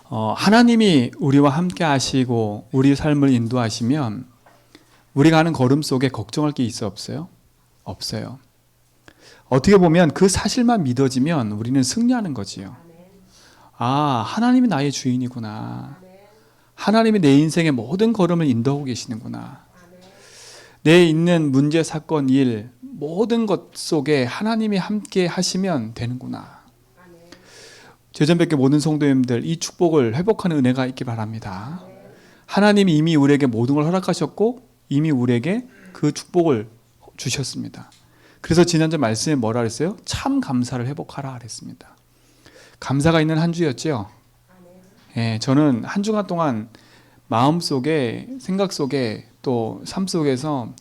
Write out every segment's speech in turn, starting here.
하나님이 우리와 함께 하시고 우리 삶을 인도하시면 우리가 하는 걸음 속에 걱정할 게 있어 없어요? 없어요. 어떻게 보면 그 사실만 믿어지면 우리는 승리하는 거지요. 아, 하나님이 나의 주인이구나. 하나님이 내 인생의 모든 걸음을 인도하고 계시는구나. 내 있는 문제, 사건, 일 모든 것 속에 하나님이 함께 하시면 되는구나. 제전백교 모든 성도님들 이 축복을 회복하는 은혜가 있기 바랍니다. 하나님이 이미 우리에게 모든 걸 허락하셨고 이미 우리에게 그 축복을 주셨습니다. 그래서 지난주 말씀에 뭐라 그랬어요? 참 감사를 회복하라 그랬습니다. 감사가 있는 한 주였죠. 예, 저는 한 주간 동안 마음속에, 생각 속에 또 삶 속에서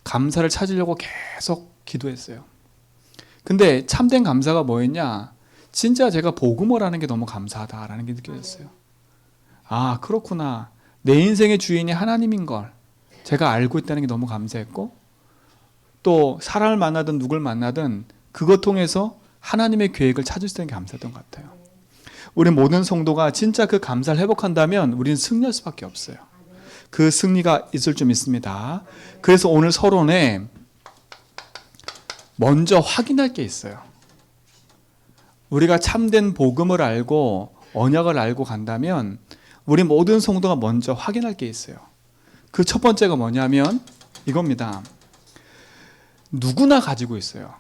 감사를 찾으려고 계속 기도했어요. 근데 참된 감사가 뭐였냐? 진짜 제가 복음을 하는 게 너무 감사하다라는 게 느껴졌어요. 아, 그렇구나. 내 인생의 주인이 하나님인 걸 제가 알고 있다는 게 너무 감사했고, 또 사람을 만나든 누굴 만나든 그것 통해서 하나님의 계획을 찾을 수 있는 게 감사했던 것 같아요. 우리 모든 성도가 진짜 그 감사를 회복한다면 우리는 승리할 수밖에 없어요. 그 승리가 있을 줄 믿습니다. 그래서 오늘 서론에 먼저 확인할 게 있어요. 우리가 참된 복음을 알고 언약을 알고 간다면 우리 모든 성도가 먼저 확인할 게 있어요. 그 첫 번째가 뭐냐면 이겁니다. 누구나 가지고 있어요.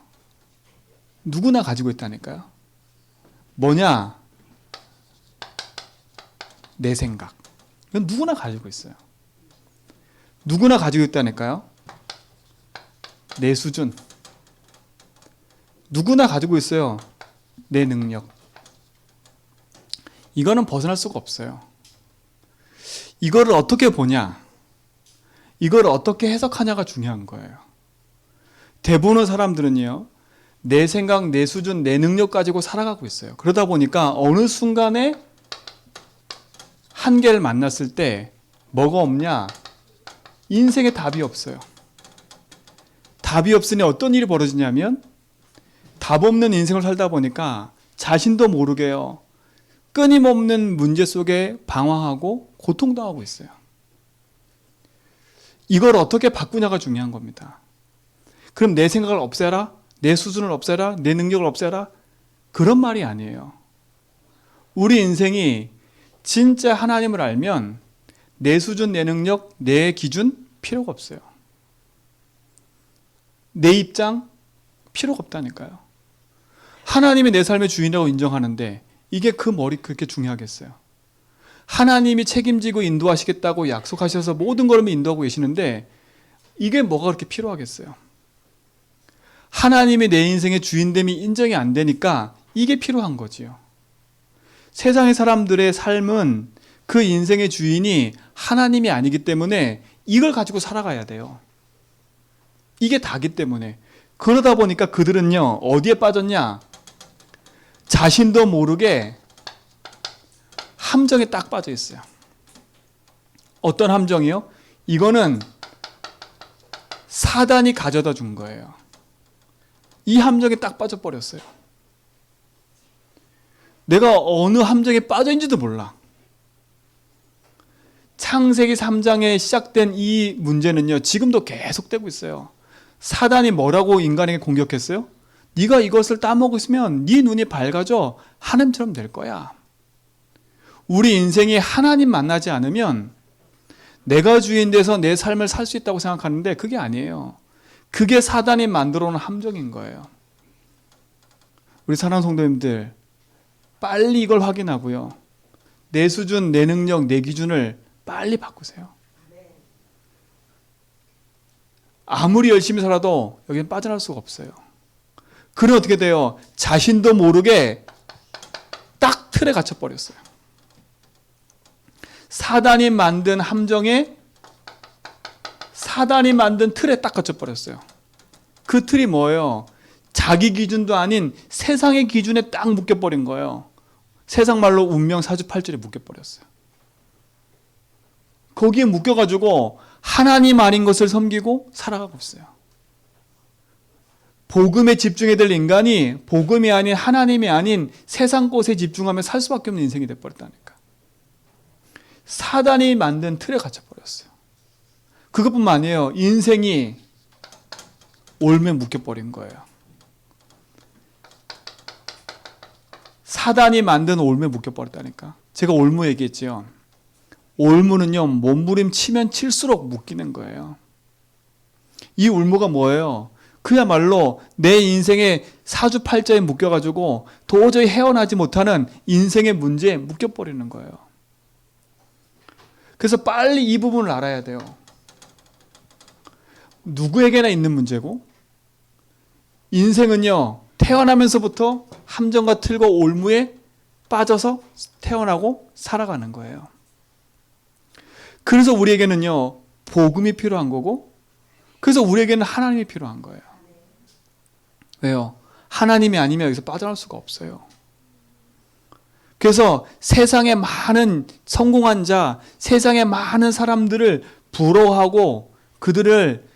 누구나 가지고 있다니까요. 뭐냐? 내 생각. 이건 누구나 가지고 있어요. 누구나 가지고 있다니까요. 내 수준. 누구나 가지고 있어요. 내 능력. 이거는 벗어날 수가 없어요. 이거를 어떻게 보냐? 이걸 어떻게 해석하냐가 중요한 거예요. 대부분의 사람들은요, 내 생각, 내 수준, 내 능력 가지고 살아가고 있어요. 그러다 보니까 어느 순간에 한계를 만났을 때 뭐가 없냐? 인생에 답이 없어요. 답이 없으니 어떤 일이 벌어지냐면 답 없는 인생을 살다 보니까 자신도 모르게요. 끊임없는 문제 속에 방황하고 고통당하고 있어요. 이걸 어떻게 바꾸냐가 중요한 겁니다. 그럼 내 생각을 없애라? 내 수준을 없애라? 내 능력을 없애라? 그런 말이 아니에요. 우리 인생이 진짜 하나님을 알면 내 수준, 내 능력, 내 기준 필요가 없어요. 내 입장 필요가 없다니까요. 하나님이 내 삶의 주인이라고 인정하는데 이게 그 머리 그렇게 중요하겠어요? 하나님이 책임지고 인도하시겠다고 약속하셔서 모든 걸음 인도하고 계시는데 이게 뭐가 그렇게 필요하겠어요? 하나님이 내 인생의 주인됨이 인정이 안 되니까 이게 필요한 거지요. 세상의 사람들의 삶은 그 인생의 주인이 하나님이 아니기 때문에 이걸 가지고 살아가야 돼요. 이게 다기 때문에. 그러다 보니까 그들은요, 어디에 빠졌냐? 자신도 모르게 함정에 딱 빠져 있어요. 어떤 함정이요? 이거는 사단이 가져다 준 거예요. 이 함정에 딱 빠져버렸어요. 내가 어느 함정에 빠져있는지도 몰라. 창세기 3장에 시작된 이 문제는요, 지금도 계속되고 있어요. 사단이 뭐라고 인간에게 공격했어요? 네가 이것을 따먹으면 네 눈이 밝아져 하나님처럼 될 거야. 우리 인생이 하나님 만나지 않으면 내가 주인 돼서 내 삶을 살 수 있다고 생각하는데 그게 아니에요. 그게 사단이 만들어 놓은 함정인 거예요. 우리 사랑하는 성도님들, 빨리 이걸 확인하고요. 내 수준, 내 능력, 내 기준을 빨리 바꾸세요. 아무리 열심히 살아도 여기는 빠져나갈 수가 없어요. 그럼 어떻게 돼요? 자신도 모르게 딱 틀에 갇혀버렸어요. 사단이 만든 함정에, 사단이 만든 틀에 딱 갇혀버렸어요. 그 틀이 뭐예요? 자기 기준도 아닌 세상의 기준에 딱 묶여버린 거예요. 세상 말로 운명 사주팔절에 묶여버렸어요. 거기에 묶여가지고 하나님 아닌 것을 섬기고 살아가고 있어요. 복음에 집중해야 될 인간이 복음이 아닌 하나님이 아닌 세상 것에 집중하며 살 수밖에 없는 인생이 돼버렸다니까. 사단이 만든 틀에 갇혀버렸어요. 그것뿐만 아니에요. 인생이 올무에 묶여버린 거예요. 사단이 만든 올무에 묶여버렸다니까. 제가 올무 얘기했죠. 올무는요, 몸부림치면 칠수록 묶이는 거예요. 이 올무가 뭐예요? 그야말로 내 인생의 사주팔자에 묶여가지고 도저히 헤어나지 못하는 인생의 문제에 묶여버리는 거예요. 그래서 빨리 이 부분을 알아야 돼요. 누구에게나 있는 문제고, 인생은요, 태어나면서부터 함정과 틀과 올무에 빠져서 태어나고 살아가는 거예요. 그래서 우리에게는요, 복음이 필요한 거고, 그래서 우리에게는 하나님이 필요한 거예요. 왜요? 하나님이 아니면 여기서 빠져나올 수가 없어요. 그래서 세상의 많은 성공한 자, 세상의 많은 사람들을 부러워하고 그들을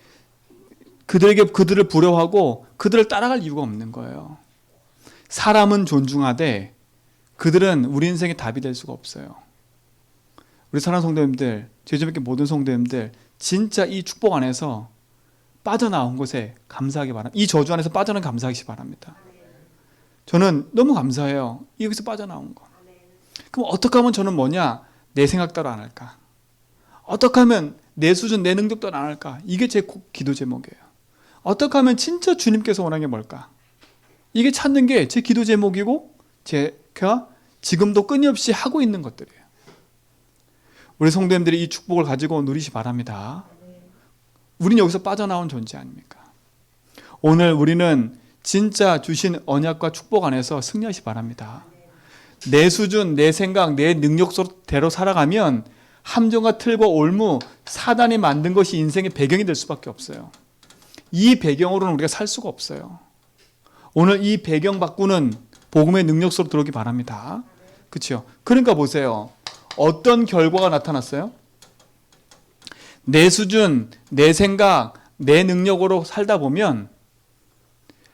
부러워하고 그들을 따라갈 이유가 없는 거예요. 사람은 존중하되 그들은 우리 인생의 답이 될 수가 없어요. 우리 사랑하는 성도님들, 제주밖에 모든 성도님들, 진짜 이 축복 안에서 빠져나온 것에 감사하기 바랍니다. 이 저주 안에서 빠져나온 감사하기 바랍니다. 저는 너무 감사해요. 여기서 빠져나온 거. 그럼 어떻게 하면 저는 내 생각대로 안 할까? 어떻게 하면 내 수준, 내 능력대로 안 할까? 이게 제 기도 제목이에요. 어떻게 하면 진짜 주님께서 원하는 게 뭘까? 이게 찾는 게 제 기도 제목이고 제가 지금도 끊임없이 하고 있는 것들이에요. 우리 성도님들이 이 축복을 가지고 누리시 바랍니다. 우리는 여기서 빠져나온 존재 아닙니까? 오늘 우리는 진짜 주신 언약과 축복 안에서 승리하시 바랍니다. 내 수준, 내 생각, 내 능력대로 살아가면 함정과 틀과 올무, 사단이 만든 것이 인생의 배경이 될 수밖에 없어요. 이 배경으로는 우리가 살 수가 없어요. 오늘 이 배경 바꾸는 복음의 능력 속으로 들어오기 바랍니다. 그렇죠? 그러니까 보세요. 어떤 결과가 나타났어요? 내 수준, 내 생각, 내 능력으로 살다 보면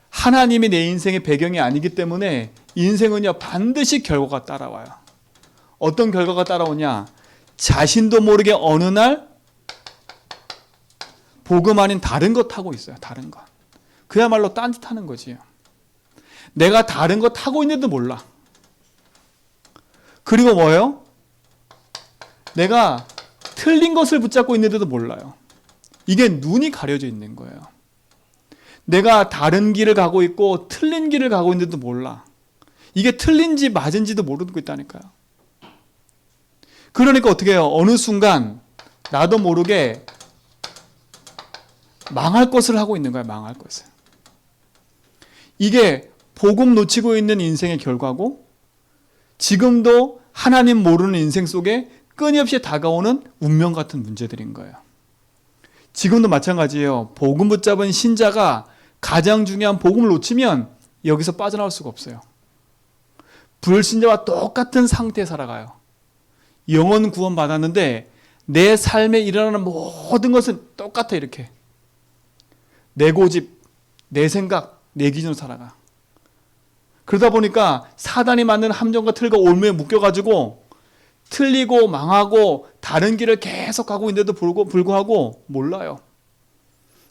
하나님이 내 인생의 배경이 아니기 때문에 인생은요, 반드시 결과가 따라와요. 어떤 결과가 따라오냐? 자신도 모르게 어느 날 복음 아닌 다른 것 타고 있어요. 다른 것. 그야말로 딴짓하는 거지요. 내가 다른 것 타고 있는데도 몰라. 그리고 뭐예요? 내가 틀린 것을 붙잡고 있는데도 몰라요. 이게 눈이 가려져 있는 거예요. 내가 다른 길을 가고 있고 틀린 길을 가고 있는데도 몰라. 이게 틀린지 맞은지도 모르고 있다니까요. 그러니까 어떻게 해요? 어느 순간 나도 모르게 망할 것을 하고 있는 거야. 망할 것을. 이게 복음 놓치고 있는 인생의 결과고, 지금도 하나님 모르는 인생 속에 끊임없이 다가오는 운명 같은 문제들인 거예요. 지금도 마찬가지예요. 복음 붙잡은 신자가 가장 중요한 복음을 놓치면 여기서 빠져나올 수가 없어요. 불신자와 똑같은 상태에 살아가요. 영혼 구원 받았는데 내 삶에 일어나는 모든 것은 똑같아. 이렇게 내 고집, 내 생각, 내 기준으로 살아가. 그러다 보니까 사단이 만든 함정과 틀과 올무에 묶여가지고 틀리고 망하고 다른 길을 계속 가고 있는데도 불구하고 몰라요.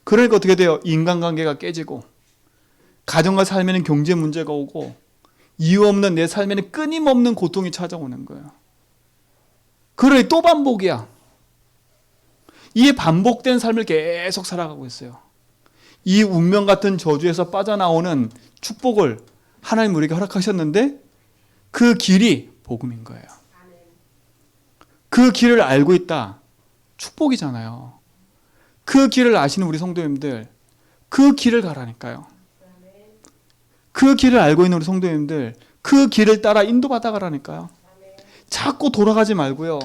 그러니까 어떻게 돼요? 인간관계가 깨지고, 가정과 삶에는 경제 문제가 오고, 이유 없는 내 삶에는 끊임없는 고통이 찾아오는 거예요. 그러니 또 반복이야. 이 반복된 삶을 계속 살아가고 있어요. 이 운명 같은 저주에서 빠져나오는 축복을 하나님 우리에게 허락하셨는데 그 길이 복음인 거예요. 그 길을 알고 있다. 축복이잖아요. 그 길을 아시는 우리 성도님들, 그 길을 가라니까요. 그 길을 알고 있는 우리 성도님들, 그 길을 따라 인도받아 가라니까요. 자꾸 돌아가지 말고요.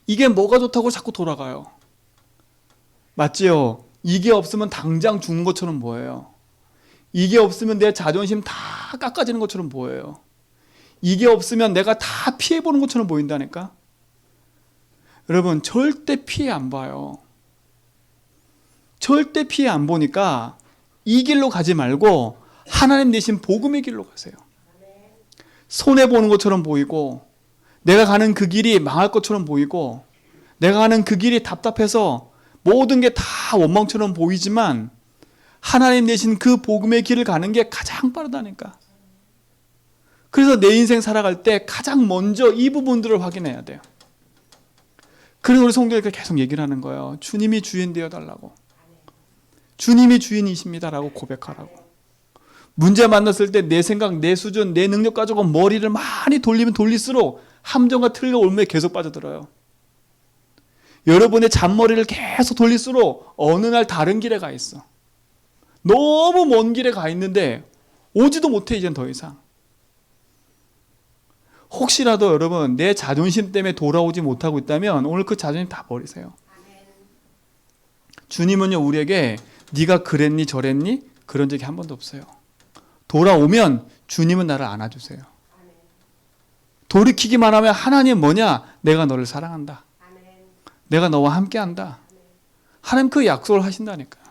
이게 뭐가 좋다고 자꾸 돌아가요. 맞지요? 이게 없으면 당장 죽는 것처럼 보여요. 이게 없으면 내 자존심 다 깎아지는 것처럼 보여요. 이게 없으면 내가 다 피해보는 것처럼 보인다니까. 여러분, 절대 피해 안 봐요. 절대 피해 안 보니까 이 길로 가지 말고 하나님 대신 복음의 길로 가세요. 손해보는 것처럼 보이고, 내가 가는 그 길이 망할 것처럼 보이고 내가 가는 그 길이 답답해서 모든 게 다 원망처럼 보이지만 하나님 내신 그 복음의 길을 가는 게 가장 빠르다니까. 그래서 내 인생 살아갈 때 가장 먼저 이 부분들을 확인해야 돼요. 그래서 우리 성도님께 계속 얘기를 하는 거예요. 주님이 주인 되어달라고. 주님이 주인이십니다라고 고백하라고. 문제 만났을 때 내 생각, 내 수준, 내 능력 가지고 머리를 많이 돌리면 돌릴수록 함정과 틀과 올무에 계속 빠져들어요. 여러분의 잔머리를 계속 돌릴수록 어느 날 다른 길에 가 있어. 너무 먼 길에 가 있는데 오지도 못해 이젠 더 이상. 혹시라도 여러분 내 자존심 때문에 돌아오지 못하고 있다면 오늘 그 자존심 다 버리세요. 주님은요 우리에게 네가 그랬니 저랬니 그런 적이 한 번도 없어요. 돌아오면 주님은 나를 안아주세요. 돌이키기만 하면 하나님 뭐냐? 내가 너를 사랑한다. 내가 너와 함께한다. 하나님 그 약속을 하신다니까요.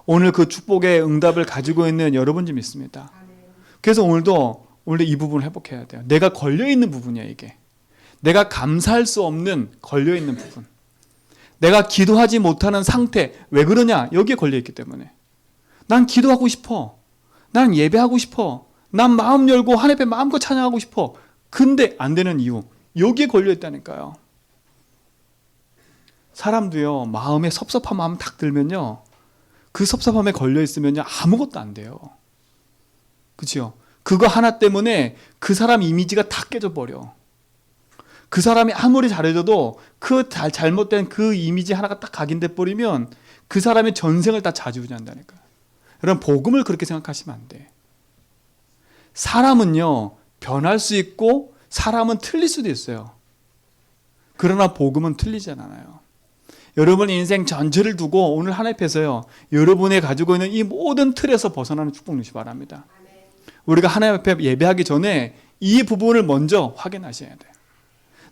오늘 그 축복의 응답을 가지고 있는 여러분 좀 있습니다. 그래서 오늘도 이 부분을 회복해야 돼요. 내가 걸려있는 부분이야 이게. 내가 감사할 수 없는 걸려있는 부분. 내가 기도하지 못하는 상태. 왜 그러냐? 여기에 걸려있기 때문에. 난 기도하고 싶어. 난 예배하고 싶어. 난 마음 열고 하나님 앞에 마음껏 찬양하고 싶어. 근데 안 되는 이유. 여기에 걸려있다니까요. 사람도요. 마음에 섭섭한 마음 딱 들면요. 그 섭섭함에 걸려있으면요. 아무것도 안 돼요. 그렇죠? 그거 하나 때문에 그 사람 이미지가 다 깨져버려. 그 사람이 아무리 잘해줘도 그 잘못된 그 이미지 하나가 딱 각인돼 버리면 그 사람의 전생을 다 좌지우지한다니까요. 여러분 복음을 그렇게 생각하시면 안 돼. 사람은요 변할 수 있고 사람은 틀릴 수도 있어요. 그러나 복음은 틀리지 않아요. 여러분 인생 전체를 두고 오늘 하나님 앞에서요 여러분이 가지고 있는 이 모든 틀에서 벗어나는 축복 누시기 바랍니다. 우리가 하나님 앞에 예배하기 전에 이 부분을 먼저 확인하셔야 돼요.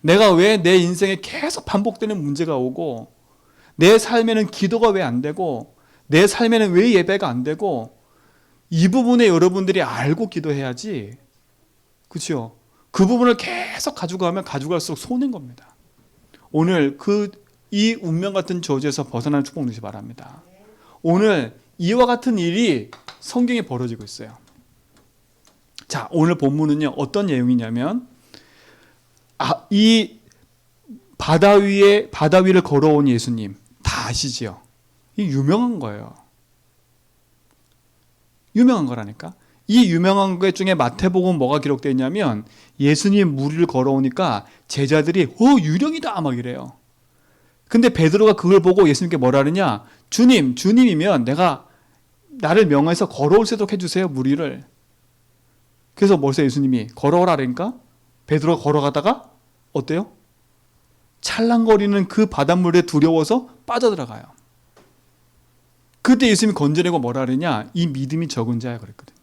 내가 왜 내 인생에 계속 반복되는 문제가 오고 내 삶에는 기도가 왜 안 되고 내 삶에는 왜 예배가 안 되고 이 부분에 여러분들이 알고 기도해야지. 그렇죠? 그 부분을 계속 가지고 가져갈수록 손해인 겁니다. 오늘 이 운명 같은 저주에서 벗어나는 축복 누시기 바랍니다. 오늘 이와 같은 일이 성경에 벌어지고 있어요. 자, 오늘 본문은요 어떤 내용이냐면 이 바다 위를 걸어온 예수님 다 아시죠? 이 유명한 거예요. 유명한 거라니까. 이 유명한 것 중에 마태복음 뭐가 기록되어 있냐면 예수님 물 위를 걸어오니까 제자들이 유령이다 막 이래요. 근데 베드로가 그걸 보고 예수님께 뭐라 하느냐? 주님이면 나를 명하여서 걸어올 수 있도록 해주세요 물 위를. 그래서 벌써 예수님이 걸어오라 그러니까 베드로가 걸어가다가 어때요? 찰랑거리는 그 바닷물에 두려워서 빠져들어가요. 그때 예수님이 건져내고 뭐라 그러냐? 이 믿음이 적은 자야 그랬거든요.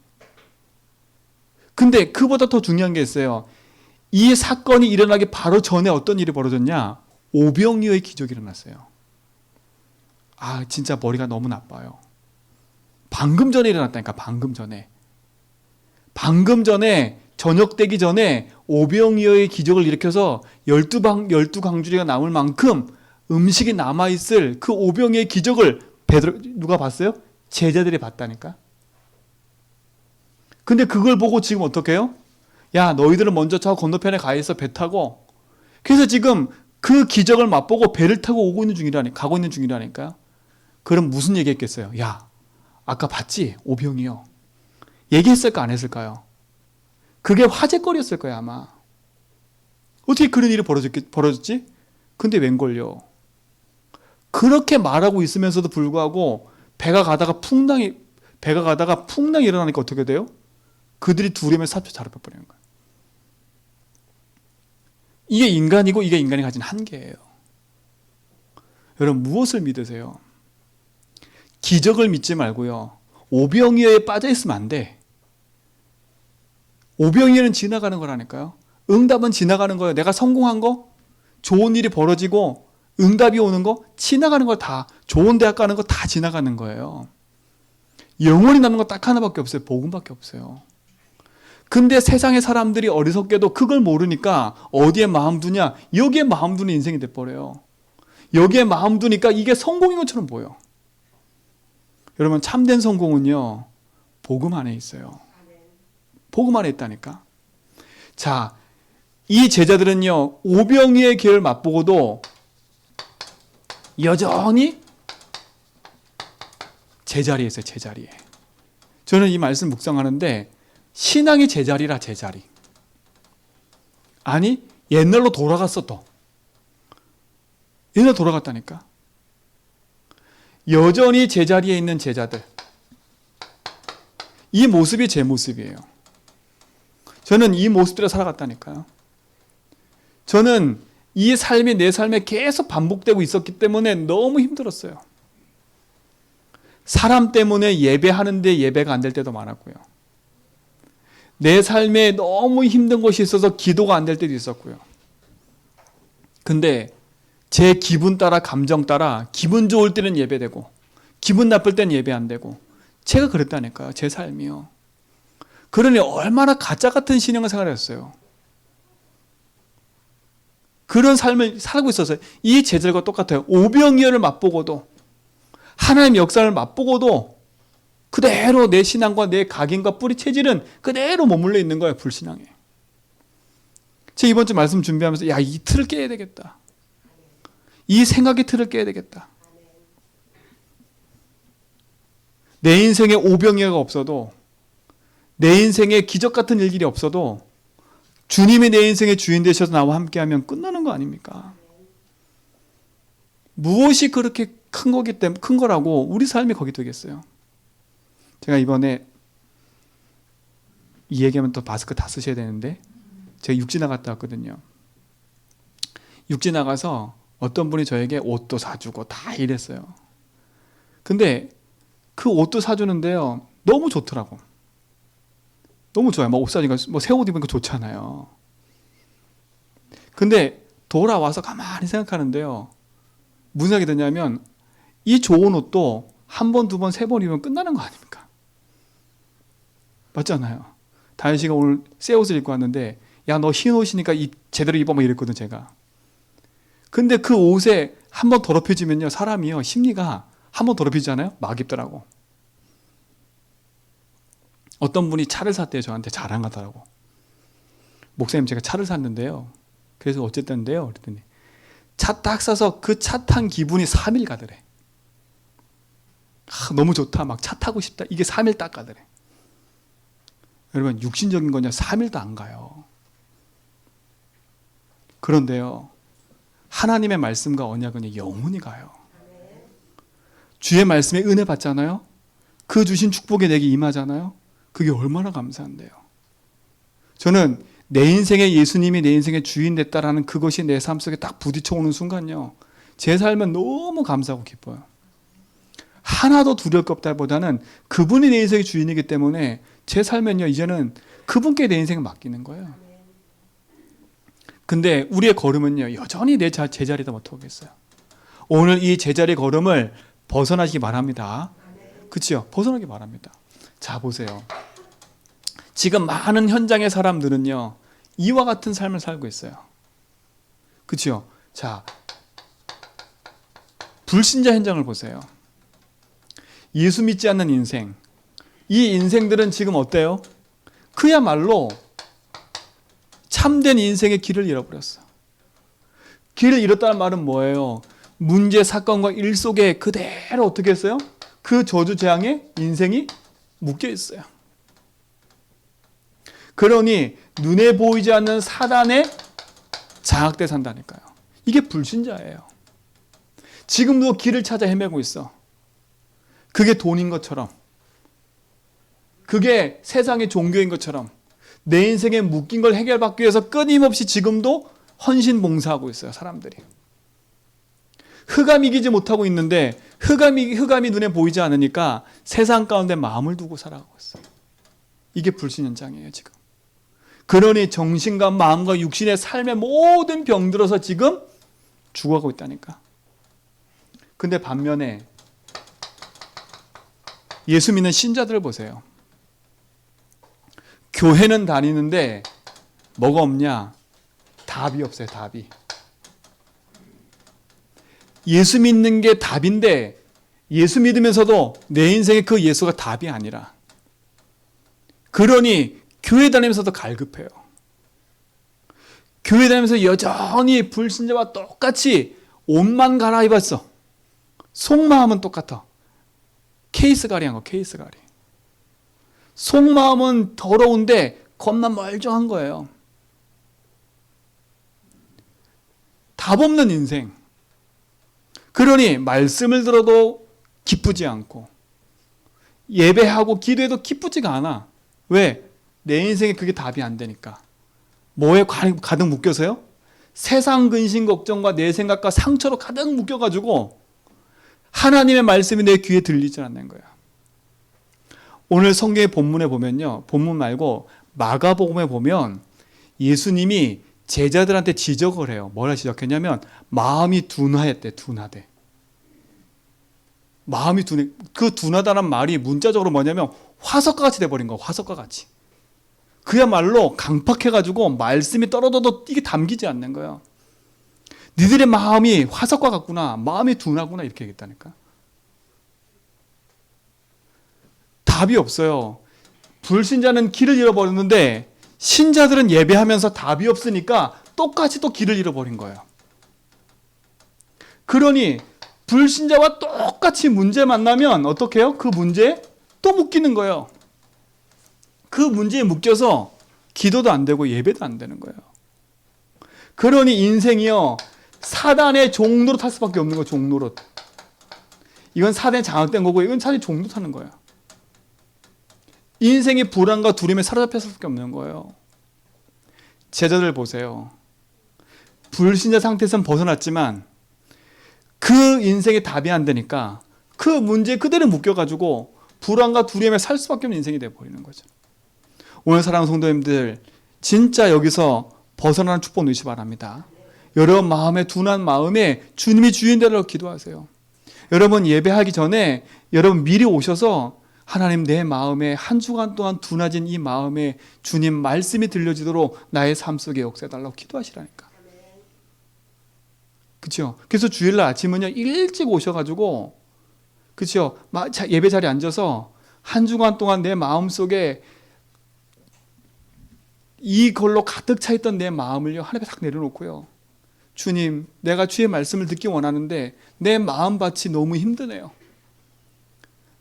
근데 그보다 더 중요한 게 있어요. 이 사건이 일어나기 바로 전에 어떤 일이 벌어졌냐? 오병이어의 기적이 일어났어요. 진짜 머리가 너무 나빠요. 방금 전에 일어났다니까. 방금 전에 저녁 되기 전에 오병이어의 기적을 일으켜서 12광주리가 남을 만큼 음식이 남아있을 그 오병이어의 기적을 누가 봤어요? 제자들이 봤다니까. 근데 그걸 보고 지금 어떻게 해요? 야 너희들은 먼저 저 건너편에 가 있어 배 타고. 그래서 지금 그 기적을 맛보고 배를 타고 가고 있는 중이라니까요. 그럼 무슨 얘기했겠어요? 야 아까 봤지? 오병이어. 얘기했을까 안 했을까요? 그게 화제거리였을 거야 아마. 어떻게 그런 일이 벌어졌지? 근데 웬걸요? 그렇게 말하고 있으면서도 불구하고 배가 가다가 풍랑이 일어나니까 어떻게 돼요? 그들이 두려움에 사표 잡혀버리는 거예요. 이게 인간이고 이게 인간이 가진 한계예요. 여러분 무엇을 믿으세요? 기적을 믿지 말고요. 오병이어에 빠져있으면 안 돼. 오병이어는 지나가는 거라니까요. 응답은 지나가는 거예요. 내가 성공한 거, 좋은 일이 벌어지고 응답이 오는 거, 지나가는 거 다, 좋은 대학 가는 거 다 지나가는 거예요. 영원히 남는 거 딱 하나밖에 없어요. 복음밖에 없어요. 근데 세상의 사람들이 어리석게도 그걸 모르니까 어디에 마음 두냐? 여기에 마음 두는 인생이 돼버려요. 여기에 마음 두니까 이게 성공인 것처럼 보여. 여러분, 참된 성공은요, 복음 안에 있어요. 복음 안에 있다니까. 자, 이 제자들은요, 오병이의 길을 맛보고도 여전히 제자리에 있어요. 제자리에. 저는 이 말씀 묵상하는데 신앙이 제자리라. 제자리. 아니, 옛날로 돌아갔어. 또 옛날 돌아갔다니까. 여전히 제자리에 있는 제자들. 이 모습이 제 모습이에요. 저는 이 모습대로 살아갔다니까요. 저는 이 삶이 내 삶에 계속 반복되고 있었기 때문에 너무 힘들었어요. 사람 때문에 예배하는데 예배가 안 될 때도 많았고요. 내 삶에 너무 힘든 것이 있어서 기도가 안 될 때도 있었고요. 근데 제 기분 따라, 감정 따라, 기분 좋을 때는 예배되고 기분 나쁠 때는 예배 안 되고, 제가 그랬다니까요. 제 삶이요. 그러니 얼마나 가짜 같은 신앙을 생활했어요. 그런 삶을 살고 있었어요. 이 제자들과 똑같아요. 오병이어를 맛보고도, 하나님의 역사를 맛보고도 그대로 내 신앙과 내 각인과 뿌리 체질은 그대로 머물러 있는 거예요. 불신앙에. 제가 이번 주 말씀 준비하면서 이 틀을 깨야 되겠다. 이 생각의 틀을 깨야 되겠다. 내 인생에 오병이어가 없어도, 내 인생에 기적 같은 일들이 없어도 주님이 내 인생의 주인 되셔서 나와 함께하면 끝나는 거 아닙니까? 무엇이 그렇게 큰 거라고 우리 삶이 거기 되겠어요? 제가 이번에 이 얘기하면 또 마스크 다 쓰셔야 되는데, 제가 육지 나갔다 왔거든요. 육지 나가서 어떤 분이 저에게 옷도 사주고 다 이랬어요. 근데 그 옷도 사주는데요, 너무 좋더라고. 너무 좋아요. 옷 사니까 새 옷 입으니까 좋잖아요. 근데 돌아와서 가만히 생각하는데요, 무슨 생각이 드냐면, 이 좋은 옷도 한 번, 두 번, 세 번 입으면 끝나는 거 아닙니까? 맞잖아요. 다현 씨가 오늘 새 옷을 입고 왔는데, 야, 너 흰 옷이니까 제대로 입어, 막 이랬거든, 제가. 근데 그 옷에 한 번 더럽혀지면요, 사람이요, 심리가 한 번 더럽히잖아요? 막 입더라고. 어떤 분이 차를 샀대요. 저한테 자랑하더라고. 목사님, 제가 차를 샀는데요, 그래서 어쨌든데요, 그랬더니 차 딱 사서 그 차 탄 기분이 3일 가더래. 너무 좋다, 막 차 타고 싶다, 이게 3일 딱 가더래. 여러분, 육신적인 거냐, 3일도 안 가요. 그런데요, 하나님의 말씀과 언약은 영원히 가요. 주의 말씀에 은혜 받잖아요. 그 주신 축복이 내게 임하잖아요. 그게 얼마나 감사한데요. 저는 내 인생에 예수님이 내 인생의 주인 됐다라는 그것이 내 삶 속에 딱 부딪혀 오는 순간요, 제 삶은 너무 감사하고 기뻐요. 하나도 두려울 것 없다보다는 그분이 내 인생의 주인이기 때문에 제 삶은요, 이제는 그분께 내 인생을 맡기는 거예요. 근데 우리의 걸음은요, 여전히 내 제자리다 못하겠어요. 오늘 이 제자리 걸음을 벗어나시기 바랍니다. 그렇죠? 벗어나기 바랍니다. 자, 보세요. 지금 많은 현장의 사람들은요, 이와 같은 삶을 살고 있어요. 그렇죠? 자, 불신자 현장을 보세요. 예수 믿지 않는 인생. 이 인생들은 지금 어때요? 그야말로 참된 인생의 길을 잃어버렸어. 길을 잃었다는 말은 뭐예요? 문제, 사건과 일 속에 그대로 어떻게 했어요? 그 저주 재앙에 인생이 묶여 있어요. 그러니 눈에 보이지 않는 사단에 장악돼 산다니까요. 이게 불신자예요. 지금도 길을 찾아 헤매고 있어. 그게 돈인 것처럼, 그게 세상의 종교인 것처럼, 내 인생에 묶인 걸 해결받기 위해서 끊임없이 지금도 헌신 봉사하고 있어요, 사람들이. 흑암 이기지 못하고 있는데 흑암이 눈에 보이지 않으니까 세상 가운데 마음을 두고 살아가고 있어요. 이게 불신 현장이에요, 지금. 그러니 정신과 마음과 육신의 삶의 모든 병들어서 지금 죽어가고 있다니까. 근데 반면에 예수 믿는 신자들을 보세요. 교회는 다니는데 뭐가 없냐? 답이 없어요. 답이. 예수 믿는 게 답인데 예수 믿으면서도 내 인생에 그 예수가 답이 아니라, 그러니 교회 다니면서도 갈급해요. 교회 다니면서 여전히 불신자와 똑같이 옷만 갈아입었어. 속마음은 똑같아. 케이스가리한 거, 케이스가리. 속마음은 더러운데 겉만 멀쩡한 거예요. 답 없는 인생. 그러니 말씀을 들어도 기쁘지 않고, 예배하고 기도해도 기쁘지가 않아. 왜? 내 인생에 그게 답이 안 되니까. 뭐에 가득 묶여서요? 세상 근심 걱정과 내 생각과 상처로 가득 묶여가지고 하나님의 말씀이 내 귀에 들리지 않는 거야. 오늘 성경의 본문에 보면요, 본문 말고 마가복음에 보면 예수님이 제자들한테 지적을 해요. 뭐라 지적했냐면 마음이 둔하였대. 둔하대. 마음이 둔해. 그 둔하다는 말이 문자적으로 뭐냐면 화석과 같이 돼버린 거야. 화석과 같이. 그야말로 강팍해가지고 말씀이 떨어져도 이게 담기지 않는 거야. 니들의 마음이 화석과 같구나. 마음이 둔하구나. 이렇게 얘기했다니까. 답이 없어요. 불신자는 길을 잃어버렸는데 신자들은 예배하면서 답이 없으니까 똑같이 또 길을 잃어버린 거예요. 그러니 불신자와 똑같이 문제 만나면 어떻게 해요? 그 문제에 또 묶이는 거예요. 그 문제에 묶여서 기도도 안 되고 예배도 안 되는 거예요. 그러니 인생이요, 사단의 종로로 탈 수밖에 없는 거예요. 종로로. 이건 사단에 장악된 거고, 이건 사단의 종로 타는 거예요. 인생의 불안과 두려움에 사로잡힐 수밖에 없는 거예요. 제자들 보세요. 불신자 상태에서는 벗어났지만 그 인생의 답이 안 되니까 그 문제에 그대로 묶여가지고 불안과 두려움에 살 수밖에 없는 인생이 되어버리는 거죠. 오늘 사랑하는 성도님들, 진짜 여기서 벗어나는 축복 누리시 바랍니다. 여러분 마음의 둔한 마음에 주님이 주인 되라고 기도하세요. 여러분 예배하기 전에 여러분 미리 오셔서 하나님, 내 마음에 한 주간 동안 둔해진 이 마음에 주님 말씀이 들려지도록 나의 삶 속에 역사해달라고 기도하시라니까. 그렇죠? 그래서 주일날 아침은요 일찍 오셔가지고, 그렇죠? 예배 자리에 앉아서 한 주간 동안 내 마음 속에 이걸로 가득 차 있던 내 마음을요 하나님께 딱 내려놓고요, 주님, 내가 주의 말씀을 듣기 원하는데 내 마음밭이 너무 힘드네요.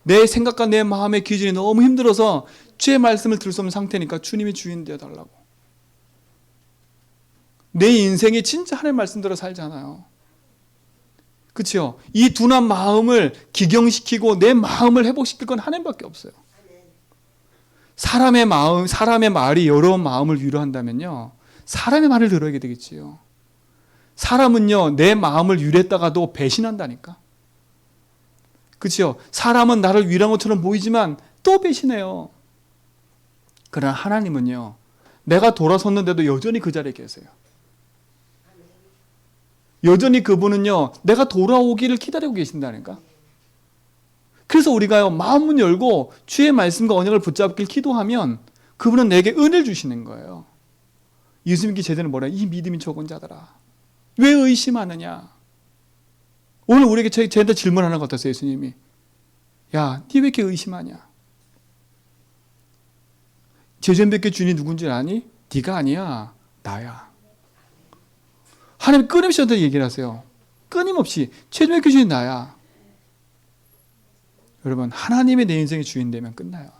내 생각과 내 마음의 기준이 너무 힘들어서 주의 말씀을 들을 수 없는 상태니까 주님이 주인 되어달라고. 내 인생이 진짜 하나님의 말씀대로 살잖아요. 그렇죠? 이 둔한 마음을 기경시키고 내 마음을 회복시킬 건 하나님밖에 없어요. 사람의 마음, 사람의 말이 여러분 마음을 위로한다면요, 사람의 말을 들어야 되겠지요. 사람은요 내 마음을 위로했다가도 배신한다니까. 그렇죠? 사람은 나를 위로한 것처럼 보이지만 또 배신해요. 그러나 하나님은요, 내가 돌아섰는데도 여전히 그 자리에 계세요. 여전히 그분은요 내가 돌아오기를 기다리고 계신다니까. 그래서 우리가요 마음문 열고 주의 말씀과 언약을 붙잡길 기도하면 그분은 내게 은혜를 주시는 거예요. 예수 믿기 제대는 뭐라? 이 믿음이 적은 자들아, 왜 의심하느냐? 오늘 우리에게 저한테 질문하는 것 같았어요. 예수님이, 야, 니 왜 이렇게 의심하냐? 제전백의 주인이 누군지 아니? 네가 아니야, 나야. 하나님 끊임없이 저한테 얘기를 하세요. 끊임없이 제전백의 주인이 나야. 여러분, 하나님이 내 인생의 주인 되면 끝나요.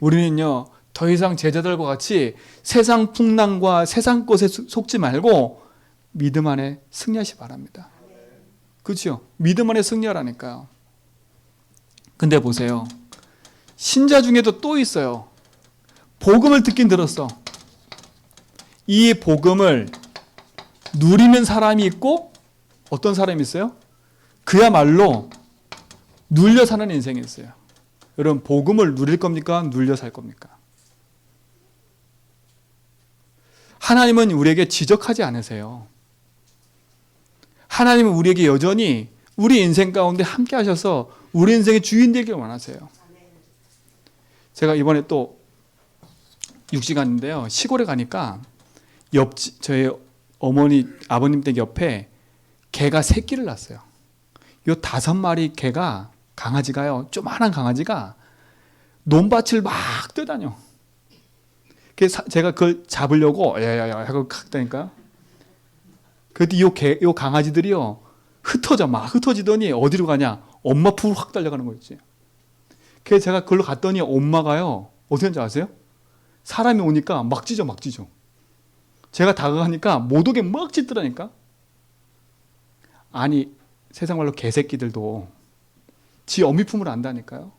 우리는요 더 이상 제자들과 같이 세상 풍랑과 세상 것에 속지 말고 믿음 안에 승리하시 바랍니다. 그렇죠? 믿음 안에 승리하라니까요. 근데 보세요, 신자 중에도 또 있어요. 복음을 듣긴 들었어. 이 복음을 누리는 사람이 있고 어떤 사람이 있어요? 그야말로 눌려 사는 인생이 있어요. 여러분, 복음을 누릴 겁니까? 눌려 살 겁니까? 하나님은 우리에게 지적하지 않으세요. 하나님은 우리에게 여전히 우리 인생 가운데 함께 하셔서 우리 인생의 주인 되길 원하세요. 제가 이번에 또 6시간인데요. 시골에 가니까 저희 어머니 아버님 댁 옆에 개가 새끼를 낳았어요. 요 5마리 개가 강아지가요. 조그만한 강아지가 논밭을 막 뛰어다녀. 그래서 제가 그걸 잡으려고 야야야 하고 갔다니까. 그랬더니 요 강아지들이요 막 흩어지더니 어디로 가냐? 엄마 품으로 확 달려가는 거였지. 그래서 제가 그걸로 갔더니 엄마가요 어떻게 하는지 아세요? 사람이 오니까 막 짖어. 제가 다가가니까 못 오게 막 짖더라니까. 아니 세상 말로 개새끼들도 지 어미 품을 안다니까요.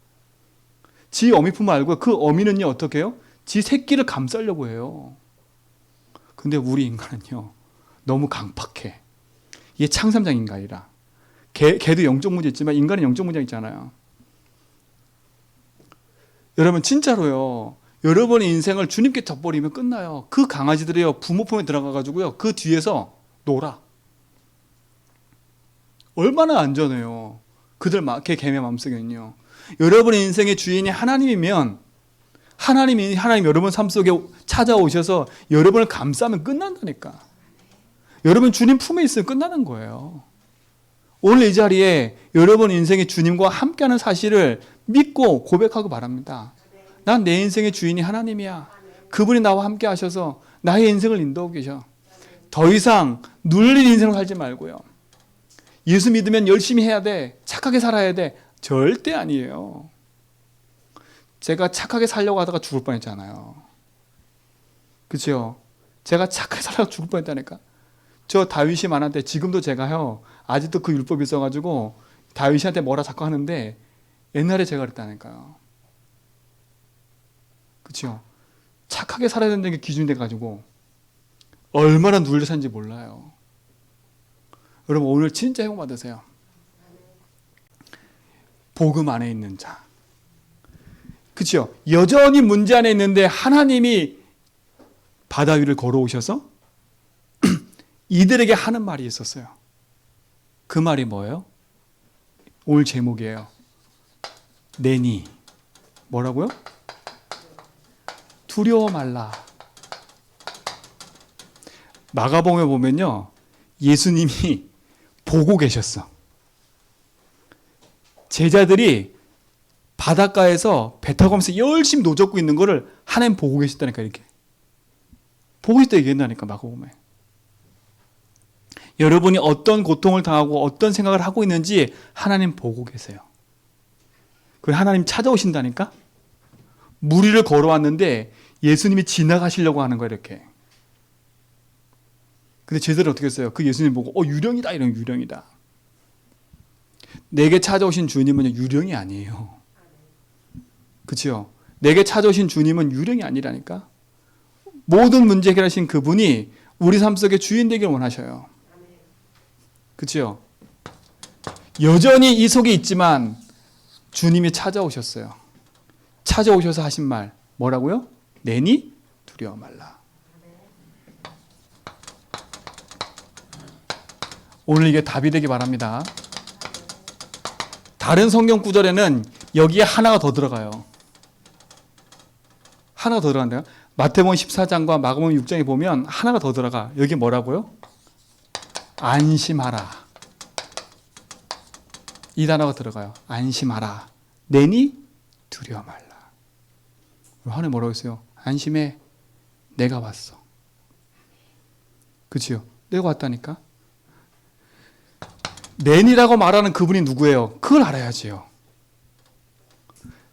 지 어미 품을 알고 그 어미는요 어떻게 해요? 지 새끼를 감싸려고 해요. 근데 우리 인간은요 너무 강팍해. 이게 창삼장 인간이라. 개도 영적 문제 있지만 인간은 영적 문제 있잖아요. 여러분 진짜로요. 여러분의 인생을 주님께 져버리면 끝나요. 그 강아지들이요 부모 품에 들어가가지고요 그 뒤에서 놀아. 얼마나 안전해요. 개의 마음속에는요. 여러분의 인생의 주인이 하나님이면 하나님 여러분 삶 속에 찾아오셔서 여러분을 감싸면 끝난다니까. 여러분 주님 품에 있으면 끝나는 거예요. 오늘 이 자리에 여러분 인생의 주님과 함께하는 사실을 믿고 고백하고 바랍니다. 난 내 인생의 주인이 하나님이야. 그분이 나와 함께 하셔서 나의 인생을 인도하고 계셔. 더 이상 눌린 인생을 살지 말고요. 예수 믿으면 열심히 해야 돼. 착하게 살아야 돼. 절대 아니에요. 제가 착하게 살려고 하다가 죽을 뻔했잖아요. 그렇죠? 제가 착하게 살려고 죽을 뻔했다니까. 저 다윗이 말한테 지금도 제가요. 아직도 그 율법이 있어가지고 다윗한테 뭐라 자꾸 하는데 옛날에 제가 그랬다니까요. 그렇죠? 착하게 살아야 된다는 게 기준이 돼가지고 얼마나 눌려 산지 몰라요. 여러분 오늘 진짜 행복 받으세요. 복음 안에 있는 자. 그렇죠? 여전히 문제 안에 있는데 하나님이 바다 위를 걸어오셔서 이들에게 하는 말이 있었어요. 그 말이 뭐예요? 오늘 제목이에요. 내니 뭐라고요? 두려워 말라. 마가복음에 보면요. 예수님이 보고 계셨어. 제자들이 바닷가에서 배 타고 가면서 열심히 노젓고 있는 거를 하나님 보고 계셨다니까 이렇게. 보고 있다 얘기한다니까 마가복음에. 여러분이 어떤 고통을 당하고 어떤 생각을 하고 있는지 하나님 보고 계세요. 그리고 하나님 찾아오신다니까. 물 위를 걸어왔는데 예수님이 지나가시려고 하는 거예요 이렇게. 근데 제자들은 어떻게 했어요? 그 예수님 보고 유령이다 이런 유령이다. 내게 찾아오신 주님은 유령이 아니에요. 그렇죠? 내게 찾아오신 주님은 유령이 아니라니까. 모든 문제 해결하신 그분이 우리 삶 속에 주인 되길 원하셔요. 그렇죠? 여전히 이 속에 있지만 주님이 찾아오셨어요. 찾아오셔서 하신 말 뭐라고요? 내니 두려워 말라. 오늘 이게 답이 되기 바랍니다. 다른 성경 구절에는 여기에 하나가 더 들어가요. 하나가 더 들어간대요. 마태복음 14장과 마가복음 6장에 보면 하나가 더 들어가. 여기 뭐라고요? 안심하라. 이 단어가 들어가요. 안심하라. 내니 두려워 말라. 하나님 뭐라고 했어요? 안심해. 내가 왔어. 그치요? 내가 왔다니까. 낸이라고 말하는 그분이 누구예요? 그걸 알아야지요.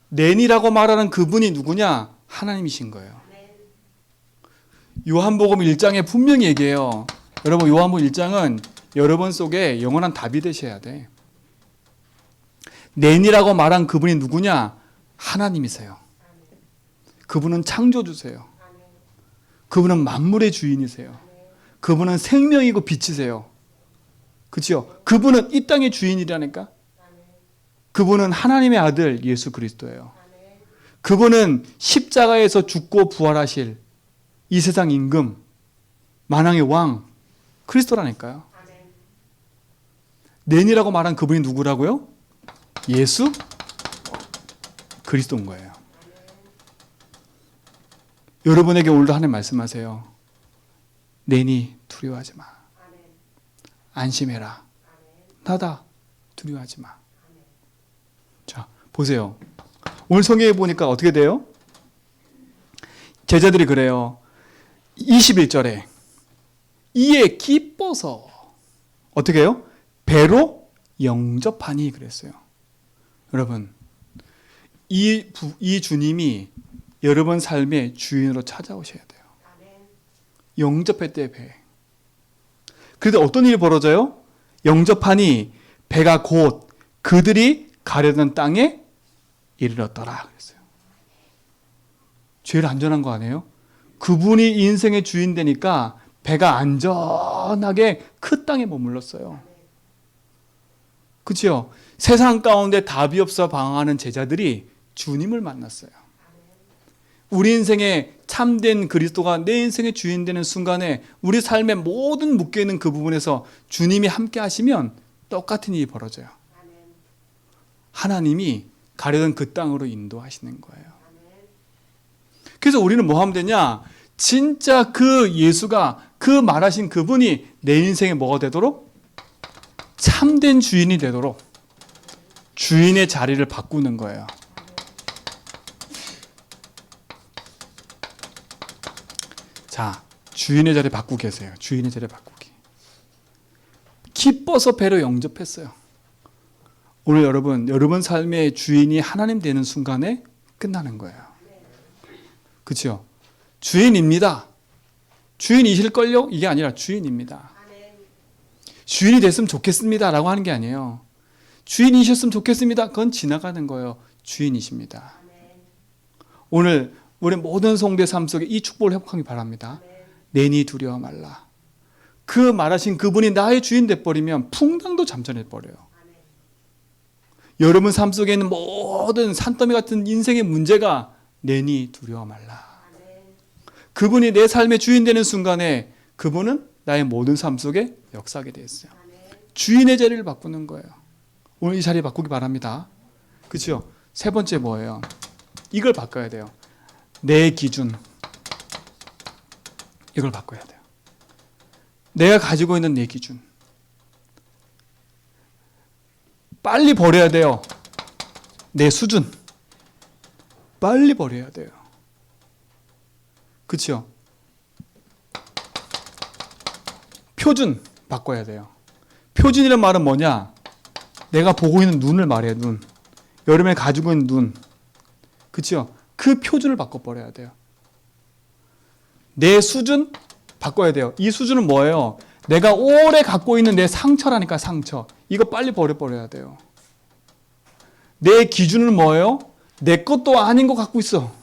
낸이라고 말하는 그분이 누구냐? 하나님이신 거예요. 요한복음 1장에 분명히 얘기해요. 여러분 요한복음 1장은 여러분 속에 영원한 답이 되셔야 돼. 낸이라고 말한 그분이 누구냐? 하나님이세요. 그분은 창조주세요. 그분은 만물의 주인이세요. 그분은 생명이고 빛이세요. 그렇죠? 그분은 이 땅의 주인이라니까. 그분은 하나님의 아들 예수 그리스도예요. 그분은 십자가에서 죽고 부활하실 이 세상 임금 만왕의 왕 그리스도라니까요. 낸이라고 말한 그분이 누구라고요? 예수 그리스도인 거예요. 여러분에게 오늘도 하나님 말씀하세요. 내니 두려워하지 마. 안심해라. 나다. 두려워하지 마. 자, 보세요. 오늘 성경에 보니까 어떻게 돼요? 제자들이 그래요. 21절에 이에 기뻐서 어떻게 해요? 배로 영접하니 그랬어요. 여러분, 이 주님이 여러분 삶의 주인으로 찾아오셔야 돼요. 영접했대요, 배. 그런데 어떤 일이 벌어져요? 영접하니 배가 곧 그들이 가려던 땅에 이르렀더라 그랬어요. 제일 안전한 거 아니에요? 그분이 인생의 주인 되니까 배가 안전하게 그 땅에 머물렀어요. 그렇죠? 세상 가운데 답이 없어 방황하는 제자들이 주님을 만났어요. 우리 인생에 참된 그리스도가 내 인생의 주인 되는 순간에 우리 삶의 모든 묶여있는 그 부분에서 주님이 함께 하시면 똑같은 일이 벌어져요. 하나님이 가려던 그 땅으로 인도하시는 거예요. 그래서 우리는 뭐 하면 되냐? 진짜 그 예수가 그 말하신 그분이 내 인생에 뭐가 되도록? 참된 주인이 되도록 주인의 자리를 바꾸는 거예요. 자, 주인의 자리 바꾸고 계세요. 주인의 자리 바꾸기. 기뻐서 배로 영접했어요. 오늘 여러분 삶의 주인이 하나님 되는 순간에 끝나는 거예요. 그렇죠? 주인입니다. 주인이실걸요? 이게 아니라 주인입니다. 주인이 됐으면 좋겠습니다 라고 하는 게 아니에요. 주인이셨으면 좋겠습니다. 그건 지나가는 거예요. 주인이십니다. 오늘 우리 모든 성도의 삶 속에 이 축복을 회복하기 바랍니다. 내니 두려워 말라. 그 말하신 그분이 나의 주인 돼버리면 풍랑도 잠잠해버려요. 여러분 삶 속에 있는 모든 산더미 같은 인생의 문제가 내니 두려워 말라. 그분이 내 삶의 주인 되는 순간에 그분은 나의 모든 삶 속에 역사하게 되어 있어요. 주인의 자리를 바꾸는 거예요. 오늘 이 자리 바꾸기 바랍니다. 그렇죠? 세 번째 뭐예요? 이걸 바꿔야 돼요. 내 기준. 이걸 바꿔야 돼요. 내가 가지고 있는 내 기준. 빨리 버려야 돼요. 내 수준. 빨리 버려야 돼요. 그렇죠? 표준 바꿔야 돼요. 표준이란 말은 뭐냐? 내가 보고 있는 눈을 말해요. 눈. 여름에 가지고 있는 눈. 그렇죠? 그 표준을 바꿔버려야 돼요. 내 수준 바꿔야 돼요. 이 수준은 뭐예요? 내가 오래 갖고 있는 내 상처라니까 상처. 이거 빨리 버려야 돼요. 내 기준은 뭐예요? 내 것도 아닌 거 갖고 있어.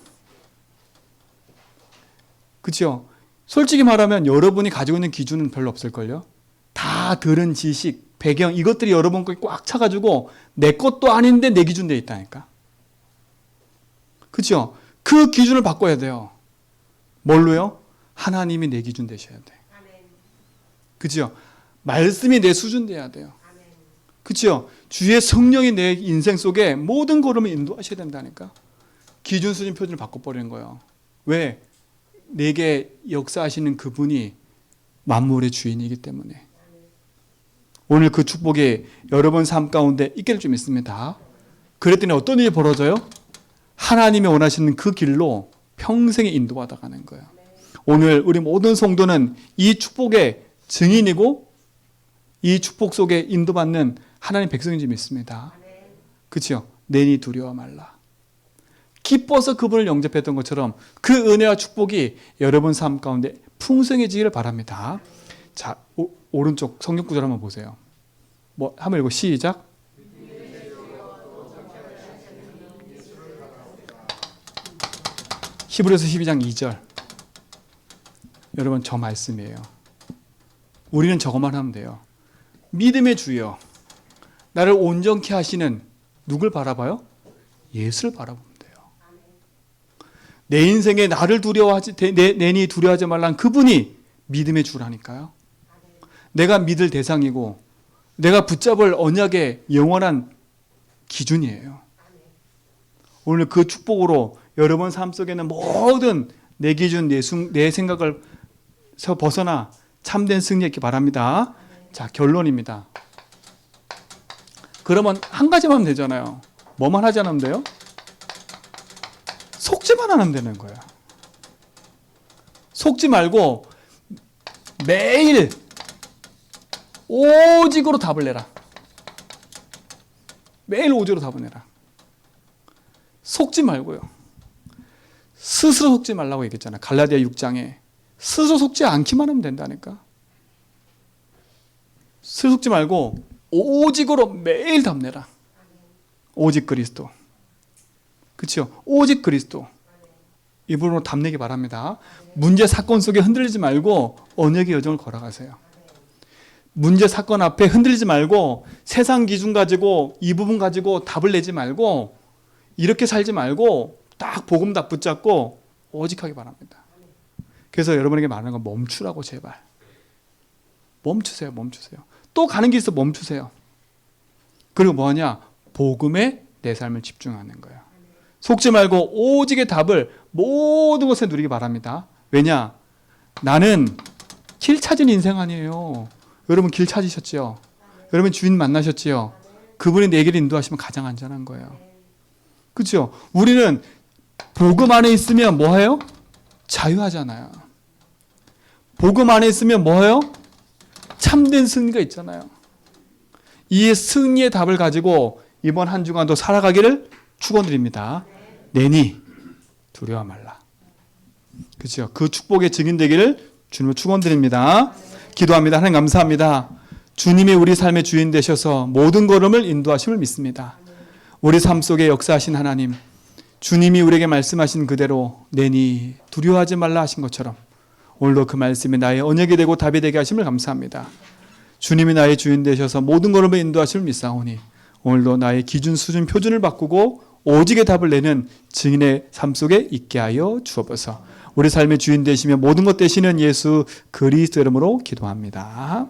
그렇죠? 솔직히 말하면 여러분이 가지고 있는 기준은 별로 없을걸요? 다 들은 지식, 배경 이것들이 여러분 거에 꽉 차가지고 내 것도 아닌데 내 기준 돼 있다니까. 그렇죠? 그 기준을 바꿔야 돼요. 뭘로요? 하나님이 내 기준 되셔야 돼. 그렇죠? 말씀이 내 수준 돼야 돼요. 그렇죠? 주의 성령이 내 인생 속에 모든 걸음을 인도하셔야 된다니까. 기준, 수준, 표준을 바꿔버리는 거예요. 왜? 내게 역사하시는 그분이 만물의 주인이기 때문에. 오늘 그 축복이 여러분 삶 가운데 있기를 좀 믿습니다. 그랬더니 어떤 일이 벌어져요? 하나님이 원하시는 그 길로 평생에 인도받아 가는 거예요. 오늘 우리 모든 성도는 이 축복의 증인이고 이 축복 속에 인도받는 하나님 백성인지 믿습니다. 그렇죠? 내니 두려워 말라. 기뻐서 그분을 영접했던 것처럼 그 은혜와 축복이 여러분 삶 가운데 풍성해지기를 바랍니다. 자, 오른쪽 성경 구절 한번 보세요. 한번 읽고 시작. 히브리서 12장 2절. 여러분 저 말씀이에요. 우리는 저것만 하면 돼요. 믿음의 주여 나를 온전케 하시는 누굴 바라봐요? 예수를 바라보면 돼요. 내 인생에 나를 내니 두려워하지 말란 그분이 믿음의 주라니까요. 내가 믿을 대상이고 내가 붙잡을 언약의 영원한 기준이에요. 오늘 그 축복으로 여러분 삶 속에는 모든 내 기준, 내 생각을 벗어나 참된 승리했기 바랍니다. 자, 결론입니다. 그러면 한 가지만 하면 되잖아요. 뭐만 하지 않으면 돼요? 속지만 않으면 되는 거예요. 속지 말고 매일 오직으로 답을 내라. 매일 오직으로 답을 내라. 속지 말고요. 스스로 속지 말라고 얘기했잖아요. 갈라디아 6장에 스스로 속지 않기만 하면 된다니까. 스스로 속지 말고 오직으로 매일 답 내라. 오직 그리스도. 그렇죠? 오직 그리스도. 이 부분으로 답내기 바랍니다. 문제 사건 속에 흔들리지 말고 언약의 여정을 걸어가세요. 문제 사건 앞에 흔들리지 말고 세상 기준 가지고 이 부분 가지고 답을 내지 말고 이렇게 살지 말고 딱 복음 딱 붙잡고 오직하기 바랍니다. 그래서 여러분에게 말하는 건 멈추라고 제발. 멈추세요. 또 가는 길 있어 멈추세요. 그리고 뭐하냐? 복음에 내 삶을 집중하는 거예요. 속지 말고 오직의 답을 모든 것에 누리기 바랍니다. 왜냐? 나는 길 찾은 인생 아니에요. 여러분 길 찾으셨지요? 여러분 주인 만나셨지요? 그분이 내 길을 인도하시면 가장 안전한 거예요. 그렇죠? 우리는 복음 안에 있으면 뭐해요? 자유하잖아요. 복음 안에 있으면 뭐해요? 참된 승리가 있잖아요. 이 승리의 답을 가지고 이번 한 주간도 살아가기를 축원드립니다. 내니 두려워 말라. 그렇죠? 그 축복의 증인 되기를 주님을 축원드립니다. 기도합니다. 하나님 감사합니다. 주님이 우리 삶의 주인 되셔서 모든 걸음을 인도하심을 믿습니다. 우리 삶 속에 역사하신 하나님, 주님이 우리에게 말씀하신 그대로 내니 두려워하지 말라 하신 것처럼 오늘도 그 말씀이 나의 언약이 되고 답이 되게 하심을 감사합니다. 주님이 나의 주인 되셔서 모든 걸음을 인도하심을 믿사오니 오늘도 나의 기준, 수준, 표준을 바꾸고 오직의 답을 내는 증인의 삶 속에 있게 하여 주옵소서. 우리 삶의 주인 되시며 모든 것 되시는 예수 그리스도 이름으로 기도합니다.